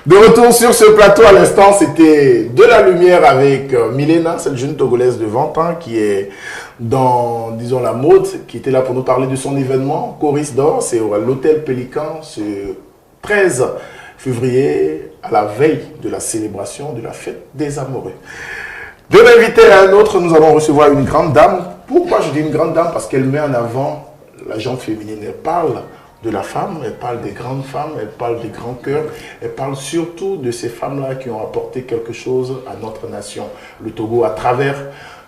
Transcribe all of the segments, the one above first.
De retour sur ce plateau à l'instant, c'était De la Lumière avec Milena, cette jeune Togolaise de 20 ans qui est dans, disons, la mode, qui était là pour nous parler de son événement, Chorus d'Or, c'est à l'hôtel Pélican, ce 13 février, à la veille de la célébration de la fête des amoureux. De l'invité à un autre, nous allons recevoir une grande dame. Pourquoi je dis une grande dame? Parce qu'elle met en avant la gente féminine, elle parle de la femme, elle parle des grandes femmes, elle parle des grands cœurs, elle parle surtout de ces femmes-là qui ont apporté quelque chose à notre nation, le Togo, à travers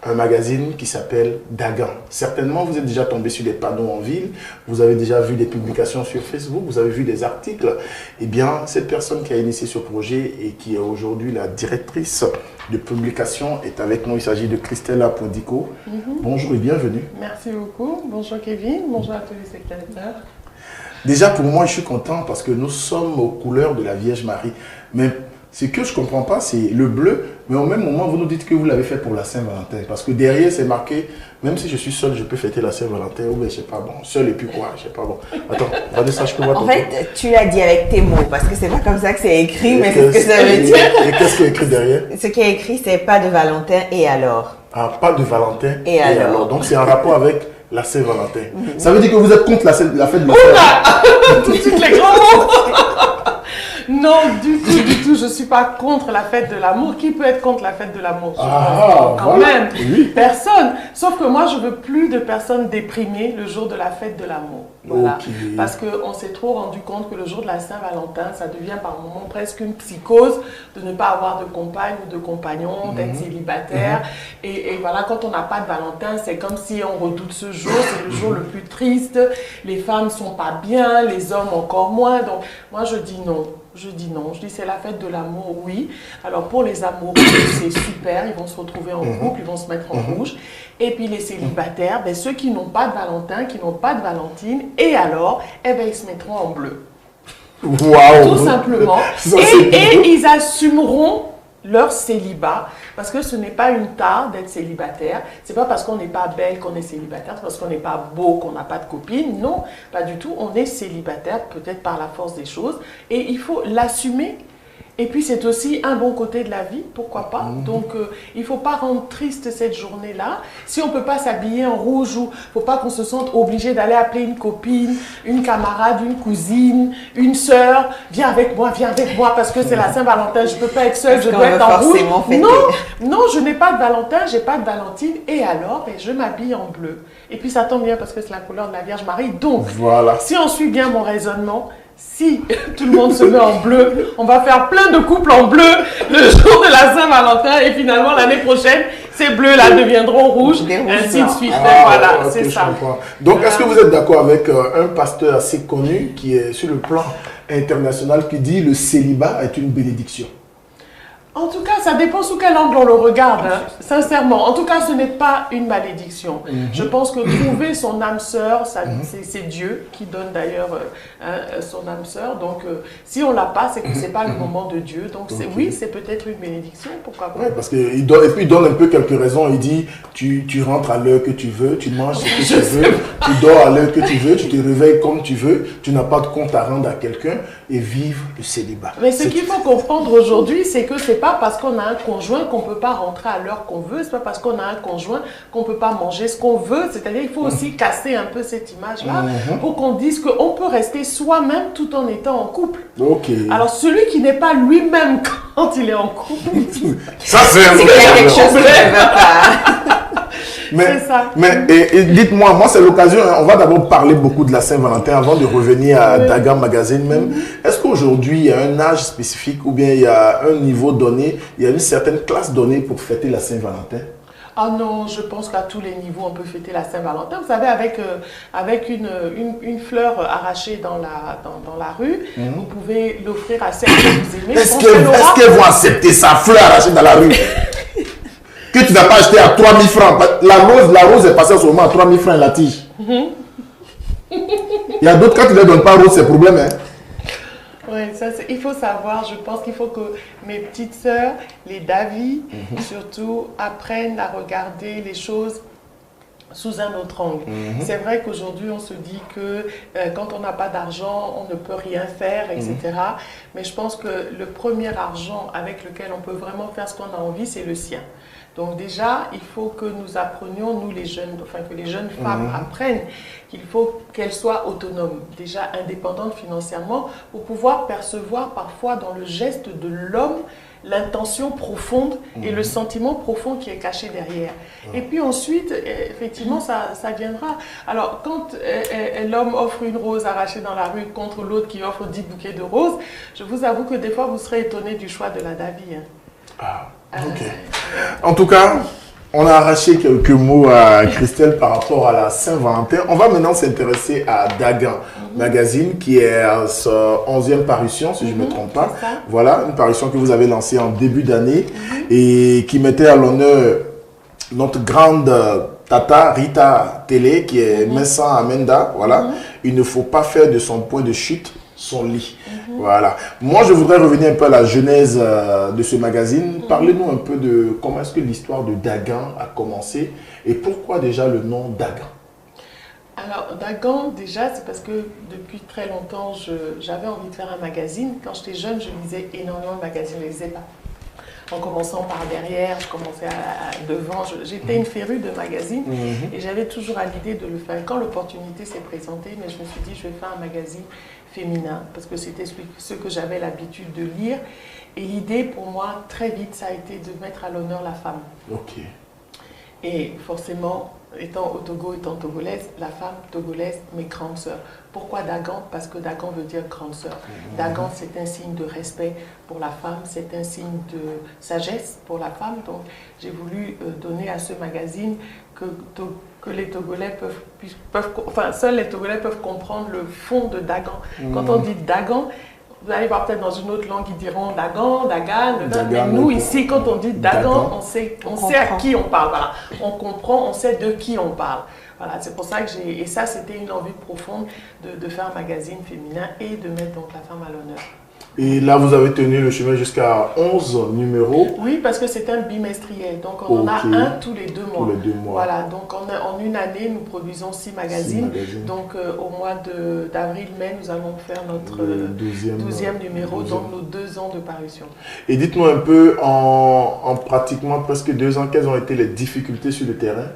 un magazine qui s'appelle Dagan. Certainement, vous êtes déjà tombé sur des panneaux en ville, vous avez déjà vu des publications sur Facebook, vous avez vu des articles. Eh bien, cette personne qui a initié ce projet et qui est aujourd'hui la directrice de publication est avec nous. Il s'agit de Christelle Apodico. Bonjour et bienvenue. Merci beaucoup. Bonjour Kevin, bonjour à tous les spectateurs. Déjà, pour moi, je suis content parce que nous sommes aux couleurs de la Vierge Marie. Mais ce que je ne comprends pas, c'est le bleu. Mais au même moment, vous nous dites que vous l'avez fait pour la Saint-Valentin. Parce que derrière, c'est marqué, même si je suis seul, je peux fêter la Saint-Valentin. Ou bien, je ne sais pas, bon, seul et puis quoi, je ne sais pas, bon. Attends, Vanessa, je peux voir ton En fait, tu as dit avec tes mots, parce que c'est pas comme ça que c'est écrit, mais c'est ce que ça veut dire. Et qu'est-ce qui est écrit derrière? Ce qui est écrit, c'est pas de Valentin et alors. Ah, pas de Valentin Et alors. Donc, c'est en rapport avec la Saint-Valentin. Ça veut dire que vous êtes contre la fête de la Saint-Valentin? Tout de suite les grands mots. Non, du tout, je ne suis pas contre la fête de l'amour. Qui peut être contre la fête de l'amour? Quand voilà. même, Oui. Personne. Sauf que moi, je veux plus de personnes déprimées le jour de la fête de l'amour. Voilà. Okay. Parce qu'on s'est trop rendu compte que le jour de la Saint-Valentin, ça devient par moments presque une psychose de ne pas avoir de compagne ou de compagnon, d'être célibataire. Et voilà, quand on n'a pas de Valentin, c'est comme si on redoute ce jour. C'est le jour le plus triste. Les femmes ne sont pas bien, les hommes encore moins. Donc, moi, je dis non. Je dis non, je dis c'est la fête de l'amour, oui. Alors pour les amoureux, c'est super, ils vont se retrouver en couple, ils vont se mettre en rouge. Et puis les célibataires, ben, ceux qui n'ont pas de Valentin, qui n'ont pas de Valentine, et alors, eh ben, ils se mettront en bleu. Waouh! Tout simplement. Et ils assumeront leur célibat, parce que ce n'est pas une tare d'être célibataire. C'est pas parce qu'on n'est pas belle qu'on est célibataire, c'est parce qu'on n'est pas beau qu'on n'a pas de copine. Non, pas du tout. On est célibataire, peut-être par la force des choses, et il faut l'assumer. Et puis c'est aussi un bon côté de la vie, pourquoi pas. Donc il ne faut pas rendre triste cette journée-là. Si on ne peut pas s'habiller en rouge, il ne faut pas qu'on se sente obligé d'aller appeler une copine, une camarade, une cousine, une sœur. Viens avec moi, parce que c'est la Saint-Valentin, je ne peux pas être seule, je dois être en rouge. Non, je n'ai pas de Valentin, je n'ai pas de Valentine. Et alors, je m'habille en bleu. Et puis ça tombe bien parce que c'est la couleur de la Vierge Marie. Donc, voilà. Si on suit bien mon raisonnement, si tout le monde se met en bleu, on va faire plein de couples en bleu le jour de la Saint-Valentin et finalement l'année prochaine, ces bleus-là deviendront rouges, ainsi de suite. Voilà, okay, c'est ça. Donc, est-ce que vous êtes d'accord avec un pasteur assez connu qui est sur le plan international qui dit le célibat est une bénédiction? En tout cas, ça dépend sous quel angle on le regarde, hein, sincèrement. En tout cas, ce n'est pas une malédiction. Je pense que trouver son âme sœur, c'est Dieu qui donne d'ailleurs son âme sœur. Donc, si on ne l'a pas, c'est que ce n'est pas le moment de Dieu. Donc, oui, c'est peut-être une bénédiction, pourquoi pas. Ouais, parce qu'il donne un peu quelques raisons. Il dit, tu rentres à l'heure que tu veux, tu manges ce que tu veux, tu dors à l'heure que tu veux, tu te réveilles comme tu veux, tu n'as pas de compte à rendre à quelqu'un et vive le célibat. Mais ce qu'il faut comprendre aujourd'hui, c'est que c'est pas parce qu'on a un conjoint qu'on ne peut pas rentrer à l'heure qu'on veut, c'est pas parce qu'on a un conjoint qu'on ne peut pas manger ce qu'on veut. C'est-à-dire qu'il faut aussi casser un peu cette image-là pour qu'on dise qu'on peut rester soi-même tout en étant en couple. Alors celui qui n'est pas lui-même quand il est en couple, ça c'est quelque chose que je ne veux pas. Mais dites-moi, moi c'est l'occasion, on va d'abord parler beaucoup de la Saint-Valentin avant de revenir à Dagan Magazine même. Est-ce qu'aujourd'hui il y a un âge spécifique ou bien il y a un niveau donné, il y a une certaine classe donnée pour fêter la Saint-Valentin? Ah non, je pense qu'à tous les niveaux, on peut fêter la Saint-Valentin. Vous savez, avec une fleur arrachée dans la rue, vous pouvez l'offrir à celle que vous aimez. Est-ce qu'elles vont accepter sa fleur arrachée dans la rue? Que tu n'as pas acheté à 3 000 francs. La rose est passée seulement à 3 000 francs la tige. Il y a d'autres, quand tu ne leur donnes pas rose, c'est problème. Hein? Oui, il faut savoir, je pense qu'il faut que mes petites sœurs, les Davi, surtout, apprennent à regarder les choses sous un autre angle. C'est vrai qu'aujourd'hui, on se dit que quand on n'a pas d'argent, on ne peut rien faire, etc. Mais je pense que le premier argent avec lequel on peut vraiment faire ce qu'on a envie, c'est le sien. Donc déjà, il faut que nous apprenions, nous les jeunes, enfin que les jeunes femmes apprennent qu'il faut qu'elles soient autonomes, déjà indépendantes financièrement, pour pouvoir percevoir parfois dans le geste de l'homme l'intention profonde et le sentiment profond qui est caché derrière. Et puis ensuite, effectivement, ça viendra. Alors, quand l'homme offre une rose arrachée dans la rue contre l'autre qui offre 10 bouquets de roses, je vous avoue que des fois, vous serez étonné du choix de la Davy. Ok. En tout cas, on a arraché quelques mots à Christelle par rapport à la Saint-Valentin. On va maintenant s'intéresser à Dagan Magazine, qui est à sa 11e parution, si je ne me trompe pas. Voilà, une parution que vous avez lancée en début d'année et qui mettait à l'honneur notre grande tata Rita Télé, qui est Messan Amenda. Voilà, il ne faut pas faire de son point de chute son lit. Voilà. Moi, je voudrais revenir un peu à la genèse de ce magazine. Parlez-nous un peu de comment est-ce que l'histoire de Dagan a commencé et pourquoi déjà le nom Dagan. Alors, Dagan, déjà, c'est parce que depuis très longtemps, j'avais envie de faire un magazine. Quand j'étais jeune, je lisais énormément de magazines. Je ne lisais pas. En commençant par derrière, je commençais devant. J'étais une férue de magazines et j'avais toujours à l'idée de le faire. Quand l'opportunité s'est présentée, mais je me suis dit, je vais faire un magazine féminin parce que c'était ce que j'avais l'habitude de lire. Et l'idée, pour moi, très vite, ça a été de mettre à l'honneur la femme. Ok. Et forcément, étant au Togo, étant togolaise, la femme togolaise, mes grandes sœurs. Pourquoi Dagan? Parce que Dagan veut dire grande sœur. Dagan, c'est un signe de respect pour la femme, c'est un signe de sagesse pour la femme. Donc, j'ai voulu donner à ce magazine que les Togolais enfin, seuls les Togolais peuvent comprendre le fond de Dagan. Quand on dit Dagan, vous allez voir peut-être dans une autre langue, ils diront Dagan, Dagan, mais nous ici, quand on dit Dagan, on sait à qui on parle. Voilà. On comprend, on sait de qui on parle. Voilà, c'est pour ça que et ça, c'était une envie profonde de faire un magazine féminin et de mettre donc la femme à l'honneur. Et là, vous avez tenu le chemin jusqu'à 11 numéros. Oui, parce que c'est un bimestriel. Donc, on en a un tous les 2 mois. Tous les 2 mois. Voilà, donc en une année, nous produisons 6 magazines. Donc, au mois d'avril-mai, nous allons faire notre 12e numéro, donc nos 2 ans de parution. Et dites-moi un peu, en pratiquement presque 2 ans, quelles ont été les difficultés sur le terrain?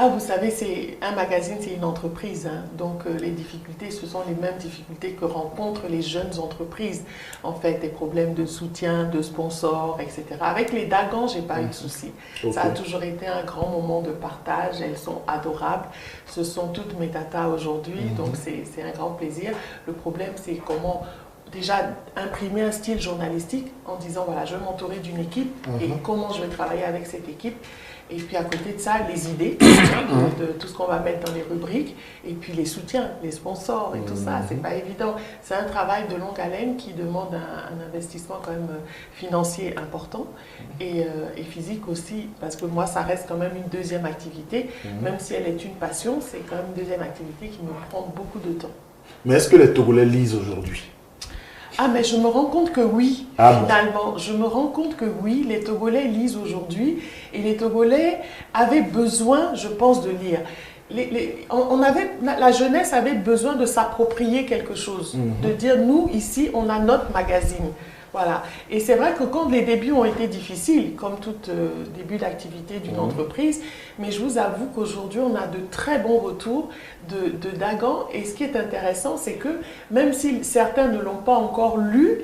Ah, vous savez, un magazine, c'est une entreprise. Hein. Donc, les difficultés, ce sont les mêmes difficultés que rencontrent les jeunes entreprises. En fait, des problèmes de soutien, de sponsors, etc. Avec les Dagan, je n'ai pas eu de souci. Okay. Ça a toujours été un grand moment de partage. Elles sont adorables. Ce sont toutes mes tatas aujourd'hui. Donc, c'est un grand plaisir. Le problème, c'est comment déjà imprimer un style journalistique en disant, voilà, je vais m'entourer d'une équipe et comment je vais travailler avec cette équipe. Et puis à côté de ça, les idées de tout ce qu'on va mettre dans les rubriques, et puis les soutiens, les sponsors et tout ça, c'est pas évident. C'est un travail de longue haleine qui demande un investissement quand même financier important et physique aussi, parce que moi, ça reste quand même une deuxième activité, même si elle est une passion, c'est quand même une deuxième activité qui me prend beaucoup de temps. Mais est-ce que les Togolais lisent aujourd'hui ? Ah, mais je me rends compte que oui, finalement. Je me rends compte que oui, les Togolais lisent aujourd'hui et les Togolais avaient besoin, je pense, de lire. La jeunesse avait besoin de s'approprier quelque chose, de dire, nous, ici, on a notre magazine. Voilà. Et c'est vrai que quand les débuts ont été difficiles, comme tout début d'activité d'une entreprise, mais je vous avoue qu'aujourd'hui, on a de très bons retours de Dagan. Et ce qui est intéressant, c'est que même si certains ne l'ont pas encore lu,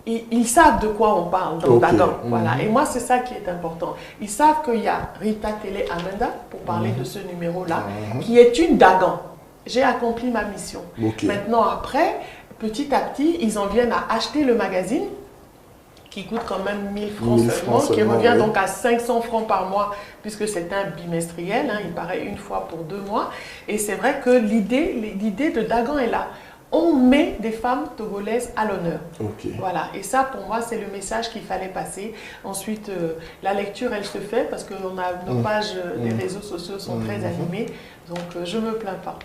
ils savent de quoi on parle dans Dagan. Voilà. Et moi, c'est ça qui est important. Ils savent qu'il y a Rita Télé Amenda, pour parler de ce numéro-là, qui est une Dagan. J'ai accompli ma mission. Maintenant, après, petit à petit, ils en viennent à acheter le magazine, qui coûte quand même 1000 francs seulement, qui revient donc à 500 francs par mois, puisque c'est un bimestriel, hein, il paraît une fois pour 2 mois. Et c'est vrai que l'idée de Dagan est là. On met des femmes togolaises à l'honneur. Voilà. Et ça, pour moi, c'est le message qu'il fallait passer. Ensuite, la lecture, elle se fait parce que nos pages des réseaux sociaux sont très animées. Donc, je ne me plains pas.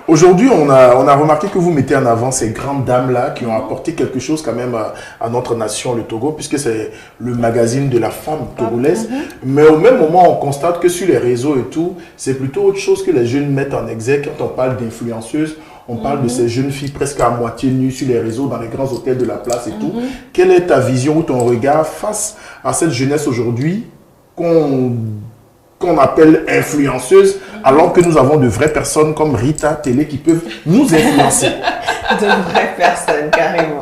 Aujourd'hui, on a remarqué que vous mettez en avant ces grandes dames-là qui ont apporté quelque chose quand même à notre nation, le Togo, puisque c'est le magazine de la femme togolaise. Mais au même moment, on constate que sur les réseaux et tout, c'est plutôt autre chose que les jeunes mettent en exergue quand on parle d'influenceuses. On parle de ces jeunes filles presque à moitié nues sur les réseaux, dans les grands hôtels de la place et tout. Quelle est ta vision ou ton regard face à cette jeunesse aujourd'hui qu'on appelle influenceuse, alors que nous avons de vraies personnes comme Rita Télé qui peuvent nous influencer? De vraies personnes, carrément.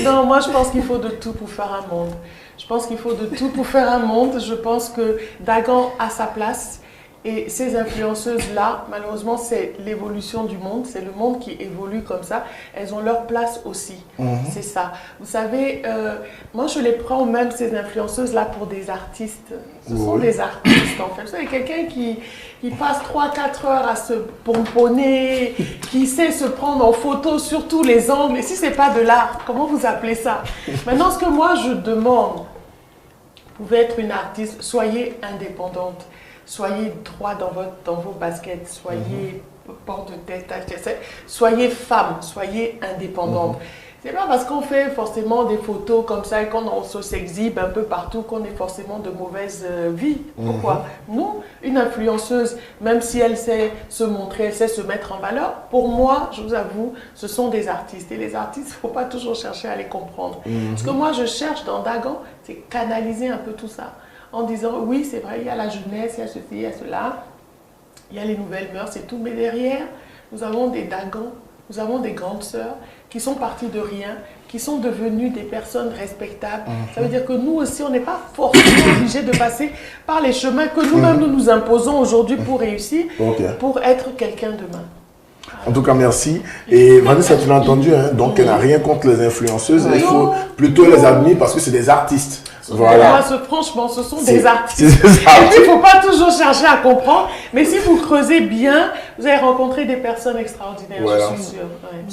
Non, moi je pense qu'il faut de tout pour faire un monde. Je pense qu'il faut de tout pour faire un monde. Je pense que Dagan a sa place. Et ces influenceuses-là, malheureusement, c'est l'évolution du monde. C'est le monde qui évolue comme ça. Elles ont leur place aussi. C'est ça. Vous savez, moi, je les prends même, ces influenceuses-là, pour des artistes. Ce sont des artistes, en fait. Vous savez, quelqu'un qui passe 3-4 heures à se pomponner, qui sait se prendre en photo sur tous les angles. Et si ce n'est pas de l'art, comment vous appelez ça? Maintenant, ce que moi, je demande, vous pouvez être une artiste, soyez indépendante. Soyez droit dans vos baskets, soyez porte-tête, soyez femme, soyez indépendante. C'est pas parce qu'on fait forcément des photos comme ça et qu'on s'exhibe un peu partout qu'on est forcément de mauvaise vie. Pourquoi? Nous, une influenceuse, même si elle sait se montrer, elle sait se mettre en valeur, pour moi, je vous avoue, ce sont des artistes. Et les artistes, il ne faut pas toujours chercher à les comprendre. Ce que moi, je cherche dans Dagan, c'est canaliser un peu tout ça. En disant, oui, c'est vrai, il y a la jeunesse, il y a ceci, il y a cela, il y a les nouvelles mœurs et tout, mais derrière, nous avons des Dagans, nous avons des grandes sœurs qui sont parties de rien, qui sont devenues des personnes respectables. Ça veut dire que nous aussi, on n'est pas forcément obligé de passer par les chemins que nous-mêmes nous imposons aujourd'hui pour réussir, pour être quelqu'un demain. En tout cas, merci. Et Vanessa, tu l'as entendu, hein? Donc elle n'a rien contre les influenceuses. Il faut plutôt les admirer parce que c'est des artistes. Voilà. Franchement, ce sont des artistes. Et puis, il ne faut pas toujours chercher à comprendre. Mais si vous creusez bien, vous allez rencontrer des personnes extraordinaires, je suis sûre.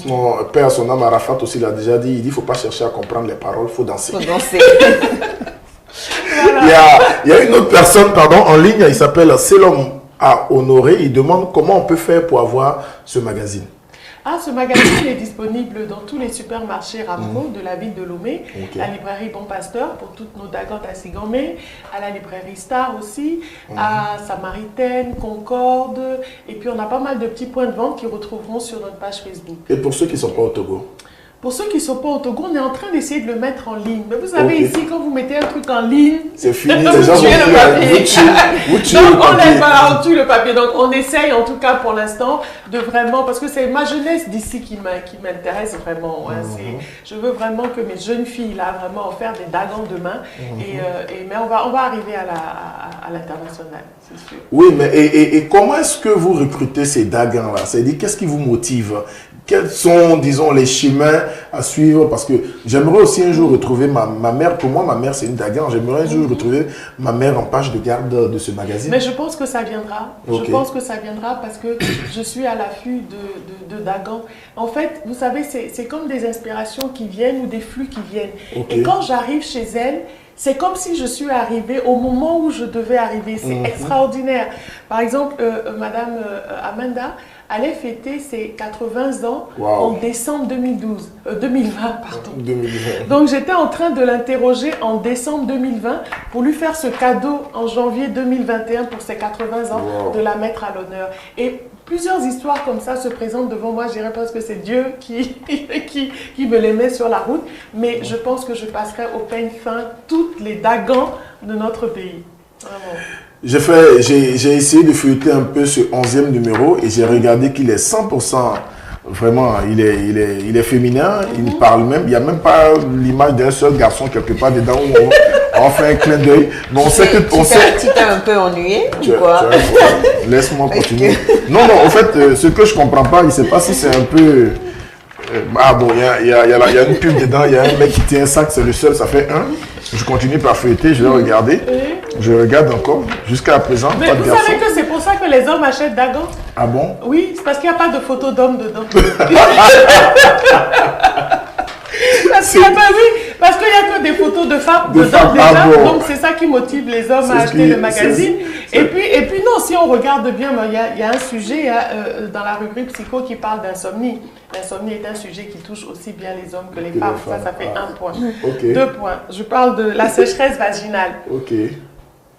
Mon père, son âme Arafat aussi l'a déjà dit. Il dit, il ne faut pas chercher à comprendre les paroles, il faut danser. Il faut danser. Il y a une autre personne, en ligne, il s'appelle Selom à Honoré. Il demande comment on peut faire pour avoir ce magazine. Ce magazine est disponible dans tous les supermarchés Ramco de la ville de Lomé, la librairie Bon Pasteur pour toutes nos Dagan à Sigomé, à la librairie Star aussi, à Samaritaine, Concorde, et puis on a pas mal de petits points de vente qui retrouveront sur notre page Facebook. Et pour ceux qui ne sont pas au Togo? Pour ceux qui ne sont pas au Togo, on est en train d'essayer de le mettre en ligne. Mais vous savez, ici, quand vous mettez un truc en ligne, c'est fini, les gens vont tuer le papier. Donc, on tue le papier. Donc, on essaye, en tout cas, pour l'instant, de vraiment... Parce que c'est ma jeunesse d'ici qui m'intéresse vraiment. Hein, je veux vraiment que mes jeunes filles, là, vraiment, en faire des Dagans demain. Mais on va arriver à l'international, c'est sûr. Oui, mais et comment est-ce que vous recrutez ces Dagans-là? C'est-à-dire, qu'est-ce qui vous motive? Quels sont, disons, les chemins à suivre? Parce que j'aimerais aussi un jour retrouver ma mère. Pour moi, ma mère, c'est une Dagan. J'aimerais un jour retrouver ma mère en page de garde de ce magazine. Mais je pense que ça viendra. Je pense que ça viendra parce que je suis à l'affût de Dagan. En fait, vous savez, c'est comme des inspirations qui viennent ou des flux qui viennent. Et quand j'arrive chez elle, c'est comme si je suis arrivée au moment où je devais arriver. C'est extraordinaire. Par exemple, Madame Amanda allait fêter ses 80 ans en décembre 2020. Pardon. 2020. Donc j'étais en train de l'interroger en décembre 2020 pour lui faire ce cadeau en janvier 2021 pour ses 80 ans, de la mettre à l'honneur. Et plusieurs histoires comme ça se présentent devant moi. Je dirais parce que c'est Dieu qui me les met sur la route. Mais je pense que je passerai au peigne fin toutes les Dagans de notre pays. Vraiment. J'ai essayé de feuilleter un peu ce 11e numéro et j'ai regardé qu'il est 100%, vraiment, il est féminin, il parle même, il n'y a même pas l'image d'un seul garçon quelque part dedans où on fait un clin d'œil. Mais on sait que... Tu t'es un peu ennuyé ou quoi? Laisse-moi continuer. Non, en fait, ce que je ne comprends pas, je ne sais pas si c'est un peu... il y a une pub dedans, il y a un mec qui tient un sac, c'est le seul, ça fait un. Je continue par feuilleter, je vais regarder. Je regarde encore, jusqu'à présent. Mais vous savez que c'est pour ça que les hommes achètent Dagan? Ah bon? Oui, c'est parce qu'il n'y a pas de photo d'homme dedans. Parce qu'il n'y a que des photos de femmes De dedans femmes, déjà. ah bon. Donc c'est ça qui motive les hommes C'est à ce acheter qui- le magazine. c'est- Et puis non, si on regarde bien, il y a un sujet dans la rubrique psycho qui parle d'insomnie. L'insomnie est un sujet qui touche aussi bien les hommes que les Que les femmes. femmes. Ça fait Ah. un point. Ok. 2 points. Je parle de la sécheresse vaginale. Ok.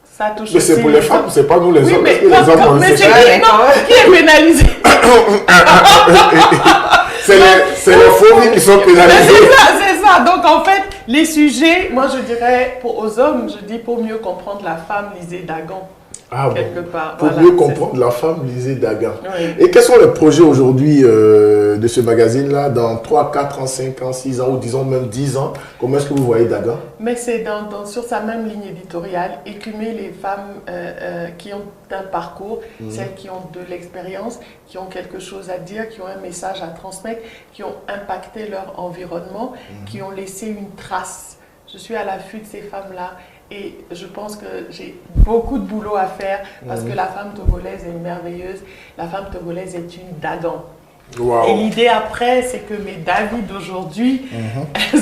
Ça touche Mais c'est aussi pour les les femmes, hommes. c'est pas nous les Oui, hommes. mais, Parce que les hommes ont une mais c'est sécheresse. Ouais, mais quand même. qui est pénalisé? C'est les fourmis qui sont Mais pénalisées. c'est ça. Donc en fait, les sujets, moi je dirais aux hommes, je dis pour mieux comprendre la femme, lisez Dagan. Ah bon. Quelque part. Pour Voilà, mieux c'est- comprendre la femme, lisez Dagan. Oui. Et quels sont les projets aujourd'hui de ce magazine-là dans 3, 4 ans, 5 ans, 6 ans ou disons même 10 ans? Comment est-ce que vous voyez Dagan? Mais c'est sur sa même ligne éditoriale, écumer les femmes qui ont un parcours, celles qui ont de l'expérience, qui ont quelque chose à dire, qui ont un message à transmettre, qui ont impacté leur environnement, qui ont laissé une trace. Je suis à l'affût de ces femmes-là et je pense que j'ai beaucoup de boulot à faire parce que la femme togolaise est merveilleuse, la femme togolaise est une Dagan. Et Waouh. l'idée après, c'est que mes David d'aujourd'hui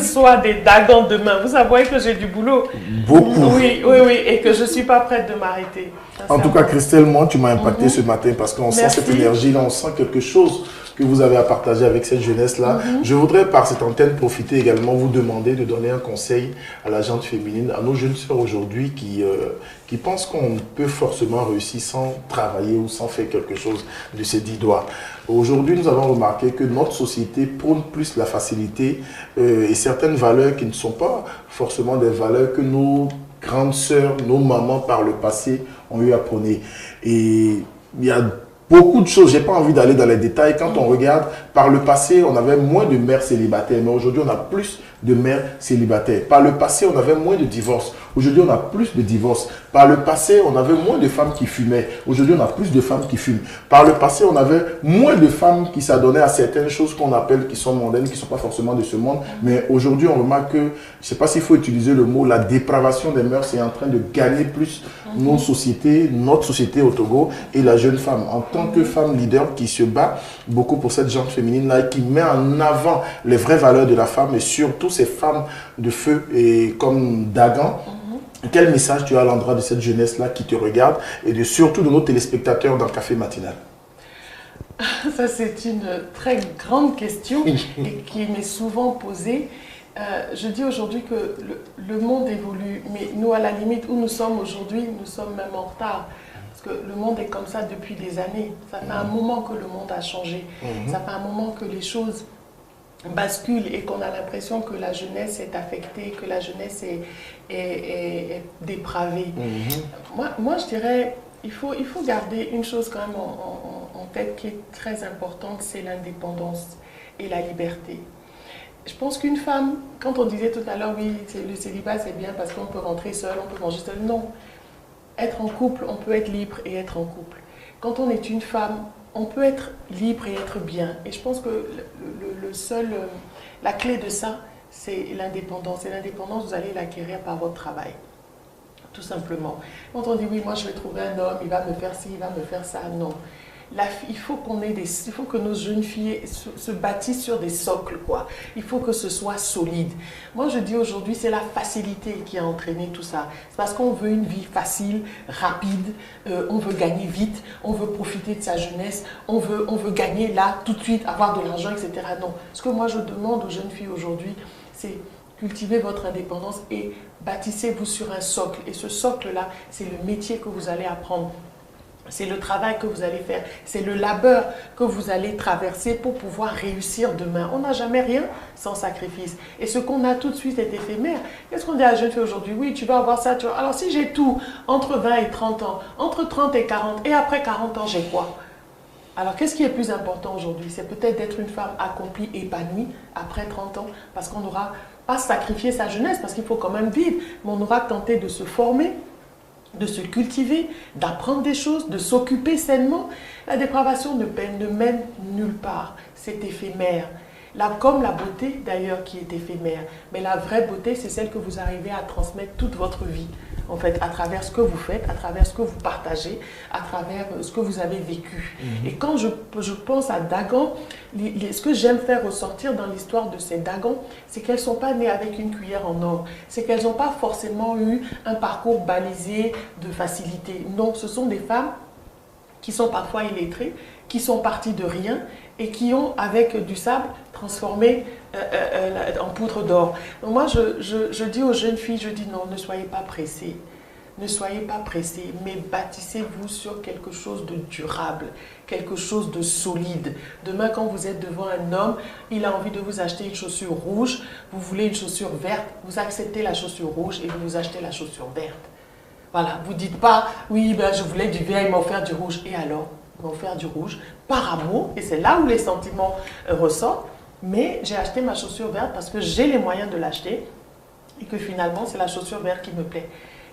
soient des Dagans demain. Vous savez que j'ai du boulot. Beaucoup. Oui, et que je ne suis pas prête de m'arrêter. En tout cas, Christelle, moi, tu m'as impacté ce matin parce qu'on sent Merci. cette énergie-là, on sent quelque chose que vous avez à partager avec cette jeunesse-là. Je voudrais, par cette antenne, profiter également, vous demander de donner un conseil à la gente féminine, à nos jeunes sœurs aujourd'hui qui pensent qu'on peut forcément réussir sans travailler ou sans faire quelque chose de ses 10 doigts. Aujourd'hui, nous avons remarqué que notre société prône plus la facilité et certaines valeurs qui ne sont pas forcément des valeurs que nos grandes sœurs, nos mamans par le passé ont eu à prôner. Et il y a beaucoup de choses, je n'ai pas envie d'aller dans les détails. Quand on regarde, par le passé, on avait moins de mères célibataires, mais aujourd'hui, on a plus de mères célibataires. Par le passé, on avait moins de divorces. Aujourd'hui, on a plus de divorces. Par le passé, on avait moins de femmes qui fumaient. Aujourd'hui, on a plus de femmes qui fument. Par le passé, on avait moins de femmes qui s'adonnaient à certaines choses qu'on appelle, qui sont mondaines, qui ne sont pas forcément de ce monde. Mais aujourd'hui, on remarque que, je ne sais pas s'il faut utiliser le mot, la dépravation des mœurs est en train de gagner plus nos sociétés, notre société au Togo et la jeune femme. En tant que femme leader qui se bat beaucoup pour cette gente féminine-là et qui met en avant les vraies valeurs de la femme et surtout ces femmes de feu et comme Dagan. Quel message tu as à l'endroit de cette jeunesse-là qui te regarde et surtout de nos téléspectateurs dans le Café Matinal? Ça, c'est une très grande question et qui m'est souvent posée. Je dis aujourd'hui que le monde évolue, mais nous, à la limite, où nous sommes aujourd'hui, nous sommes même en retard. Parce que le monde est comme ça depuis des années. Ça fait un moment que le monde a changé. Ça fait un moment que les choses basculent et qu'on a l'impression que la jeunesse est affectée, que la jeunesse est dépravée. Moi, je dirais, il faut garder une chose quand même en tête qui est très importante, c'est l'indépendance et la liberté. Je pense qu'une femme, quand on disait tout à l'heure, oui, le célibat c'est bien parce qu'on peut rentrer seul, on peut manger seul. Non. Être en couple, on peut être libre et être en couple. Quand on est une femme, on peut être libre et être bien. Et je pense que la clé de ça, c'est l'indépendance. Et l'indépendance, vous allez l'acquérir par votre travail. Tout simplement. Quand on dit, oui, moi je vais trouver un homme, il va me faire ci, il va me faire ça. Non. Il faut que nos jeunes filles se bâtissent sur des socles, quoi. Il faut que ce soit solide. Moi, je dis aujourd'hui, c'est la facilité qui a entraîné tout ça. C'est parce qu'on veut une vie facile, rapide, on veut gagner vite, on veut profiter de sa jeunesse, on veut gagner là, tout de suite, avoir de l'argent, etc. Non. Ce que moi, je demande aux jeunes filles aujourd'hui, c'est cultivez votre indépendance et bâtissez-vous sur un socle. Et ce socle-là, c'est le métier que vous allez apprendre. C'est le travail que vous allez faire, c'est le labeur que vous allez traverser pour pouvoir réussir demain. On n'a jamais rien sans sacrifice. Et ce qu'on a tout de suite est éphémère. Qu'est-ce qu'on dit à la jeune fille aujourd'hui? Oui, tu vas avoir ça. Alors si j'ai tout, entre 20 et 30 ans, entre 30 et 40, et après 40 ans, j'ai quoi? Alors qu'est-ce qui est plus important aujourd'hui? C'est peut-être d'être une femme accomplie, épanouie, après 30 ans, parce qu'on n'aura pas sacrifié sa jeunesse, parce qu'il faut quand même vivre, mais on aura tenté de se former, de se cultiver, d'apprendre des choses, de s'occuper sainement. La dépravation ne mène nulle part. C'est éphémère. Comme la beauté d'ailleurs qui est éphémère. Mais la vraie beauté, c'est celle que vous arrivez à transmettre toute votre vie en fait, à travers ce que vous faites, à travers ce que vous partagez, à travers ce que vous avez vécu. Et quand je pense à Dagan, ce que j'aime faire ressortir dans l'histoire de ces Dagans, c'est qu'elles ne sont pas nées avec une cuillère en or. C'est qu'elles n'ont pas forcément eu un parcours balisé de facilité. Non, ce sont des femmes qui sont parfois illettrées, qui sont parties de rien et qui ont, avec du sable, transformé en poudre d'or. Moi, je dis aux jeunes filles, je dis non, ne soyez pas pressées. Ne soyez pas pressés, mais bâtissez-vous sur quelque chose de durable, quelque chose de solide. Demain, quand vous êtes devant un homme, il a envie de vous acheter une chaussure rouge, vous voulez une chaussure verte, vous acceptez la chaussure rouge et vous achetez la chaussure verte. Voilà, vous ne dites pas, oui, ben, je voulais du vert, il m'a offert du rouge. Et alors, il m'a offert du rouge par amour, et c'est là où les sentiments ressortent. Mais j'ai acheté ma chaussure verte parce que j'ai les moyens de l'acheter et que finalement, c'est la chaussure verte qui me plaît.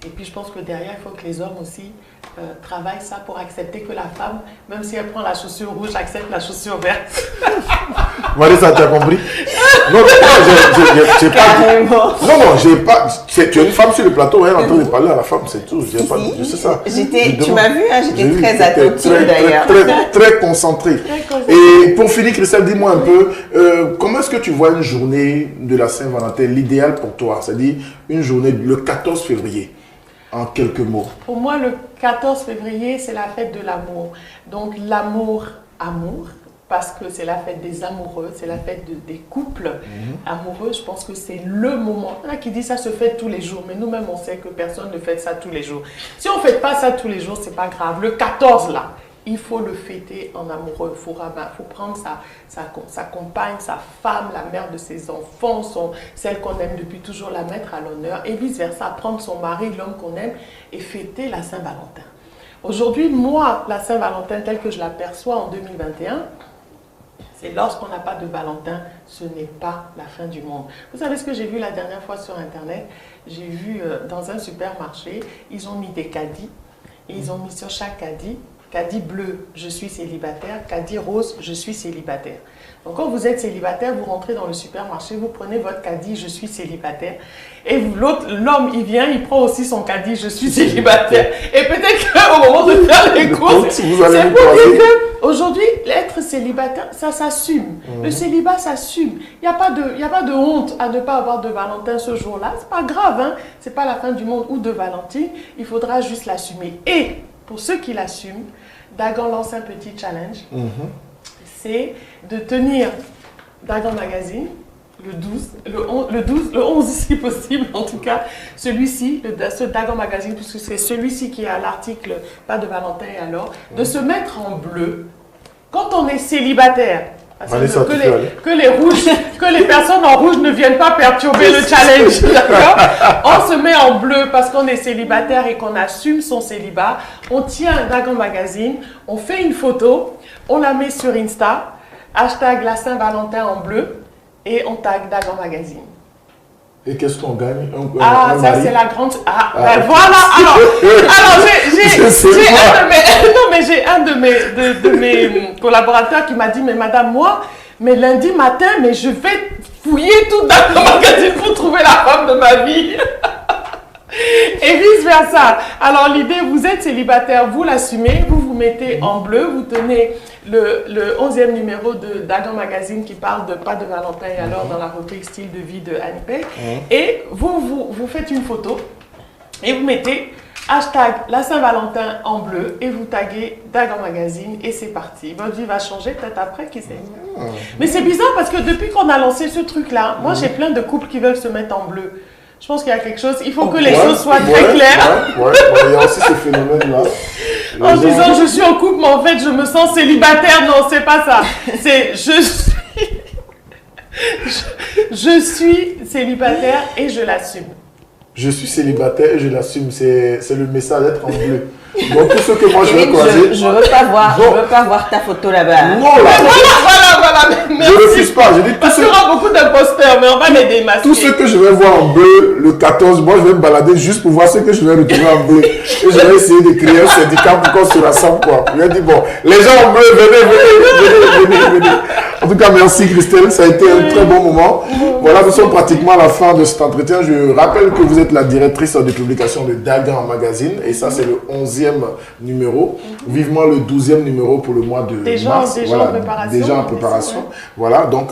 Et puis, je pense que derrière, il faut que les hommes aussi travaillent ça pour accepter que la femme, même si elle prend la chaussure rouge, accepte la chaussure verte. Vanessa, tu as compris? Non, j'ai pas. Non, j'ai pas. Tu es une femme sur le plateau, elle est en train de parler à la femme, c'est tout. J'ai pas. C'est ça. Tu m'as vu, hein, j'étais très attentive d'ailleurs. Très concentrée. Et pour finir, Christelle, dis-moi un peu, comment est-ce que tu vois une journée de la Saint-Valentin, l'idéal pour toi? C'est-à-dire une journée le 14 février. En quelques mots. Pour moi, le 14 février, c'est la fête de l'amour. Donc, l'amour, parce que c'est la fête des amoureux, c'est la fête des couples amoureux. Je pense que c'est le moment. Il y en a qui disent ça se fête tous les jours, mais nous-mêmes, on sait que personne ne fête ça tous les jours. Si on ne fête pas ça tous les jours, c'est pas grave. Le 14, là, il faut le fêter en amoureux. Il faut prendre sa compagne, sa femme, la mère de ses enfants, celle qu'on aime depuis toujours, la mettre à l'honneur et vice-versa, prendre son mari, l'homme qu'on aime et fêter la Saint-Valentin. Aujourd'hui, moi, la Saint-Valentin telle que je la perçois en 2021, c'est lorsqu'on n'a pas de Valentin, ce n'est pas la fin du monde. Vous savez ce que j'ai vu la dernière fois sur Internet? J'ai vu dans un supermarché, ils ont mis des caddies et ils ont mis sur chaque caddie bleu, je suis célibataire, caddie rose, je suis célibataire. Donc quand vous êtes célibataire, vous rentrez dans le supermarché, vous prenez votre caddie, je suis célibataire. Et l'homme, il vient, il prend aussi son caddie, je suis célibataire. Et peut-être qu'au moment de faire les courses, c'est pour dire qu'aujourd'hui, être célibataire, ça s'assume. Le célibat s'assume. Il n'y a pas de honte à ne pas avoir de Valentin ce jour-là. C'est pas grave, hein? C'est pas la fin du monde ou de Valentine. Il faudra juste l'assumer. Et pour ceux qui l'assument, Dagan lance un petit challenge. C'est de tenir Dagan Magazine le 11 si possible, en tout cas, celui-ci, ce Dagan Magazine, puisque c'est celui-ci qui est à l'article Pas de Valentin et alors, de se mettre en bleu quand on est célibataire. Que les personnes en rouge ne viennent pas perturber le challenge, d'accord? On se met en bleu parce qu'on est célibataire et qu'on assume son célibat. On tient Dagan Magazine, on fait une photo, on la met sur Insta, hashtag la Saint-Valentin en bleu et on tag Dagan Magazine. Et qu'est-ce qu'on gagne? Ça c'est la grande... Ben voilà, alors j'ai un de mes collaborateurs qui m'a dit, mais madame, moi, mais lundi matin, mais je vais fouiller tout dans le magazine pour trouver la femme de ma vie. Et vice versa. Alors l'idée, vous êtes célibataire, vous l'assumez, vous vous mettez en bleu, vous tenez le 11e numéro de Dagan Magazine qui parle de Pas de Valentin et alors dans la rubrique style de vie de Annie Pay. Et vous faites une photo et vous mettez hashtag la Saint-Valentin en bleu et vous taguez Dagan Magazine et c'est parti. Votre vie va changer peut-être après, qui sait. Mais c'est bizarre parce que depuis qu'on a lancé ce truc-là, moi j'ai plein de couples qui veulent se mettre en bleu. Je pense qu'il y a quelque chose, il faut que les choses soient très claires. Il y a aussi ce phénomène-là. En disant je suis en couple, mais en fait je me sens célibataire. Non, c'est pas ça. C'est je suis célibataire et je l'assume. Je suis célibataire et je l'assume. C'est le message d'être en bleu. Donc, tout ce que moi je vais croiser. Je veux pas voir ta photo là-bas. Non, là. Voilà. voilà. Je ne refuse pas. Je dis tout Parce qu'il y aura beaucoup d'imposteurs, mais on va les démasquer. Tout ce que je vais voir en bleu le 14, moi je vais me balader juste pour voir ce que je vais retrouver en bleu. Et je vais essayer de créer un syndicat pour qu'on se rassemble, quoi. Je vais dire, bon, les gens en bleu, venez. En tout cas, merci Christelle, ça a été un très bon moment. Voilà, nous sommes pratiquement à la fin de cet entretien. Je rappelle que vous êtes la directrice de publication de Dagan Magazine et ça c'est le 11e numéro. Vivement le 12e numéro pour le mois de mars. Déjà en préparation. Déjà en préparation. Ouais. Voilà, donc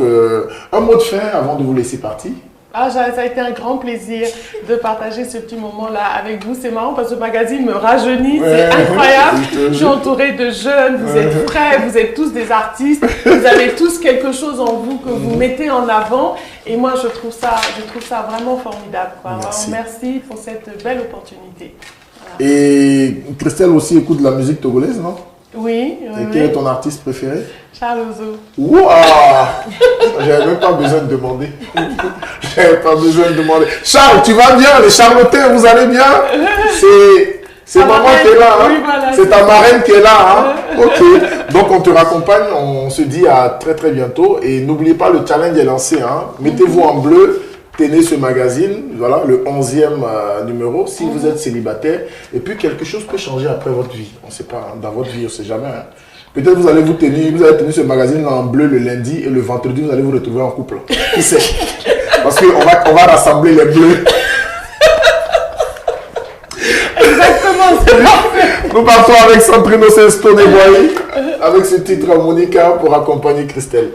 un mot de fin avant de vous laisser partir. Ah, ça a été un grand plaisir de partager ce petit moment-là avec vous. C'est marrant parce que ce magazine me rajeunit, c'est incroyable. Je suis entourée de jeunes, vous êtes frais, vous êtes tous des artistes, vous avez tous quelque chose en vous que vous mettez en avant. Et moi, je trouve ça vraiment formidable. Merci pour cette belle opportunité. Voilà. Et Christelle aussi écoute de la musique togolaise, non? Oui. Et quel est ton artiste préféré? Charles Ozo. Waouh! J'avais même pas besoin de demander. Charles, tu vas bien? Les Charlotins, vous allez bien? C'est maman qui est là, hein? Oui, voilà, c'est ta marraine qui est là, hein? Ok. Donc on te raccompagne, on se dit à très très bientôt. Et n'oubliez pas, le challenge est lancé, hein? Mettez-vous en bleu. Tenez ce magazine, voilà, le 11e numéro, si vous êtes célibataire. Et puis, quelque chose peut changer après votre vie. On ne sait pas, hein, dans votre vie, on ne sait jamais. Hein. Peut-être vous allez tenir ce magazine en bleu le lundi et le vendredi, vous allez vous retrouver en couple. Qui sait? Parce qu'on va rassembler les bleus. Exactement, c'est parfait. Nous partons avec Sandrine Stone et Boy, avec ce titre Monica pour accompagner Christelle.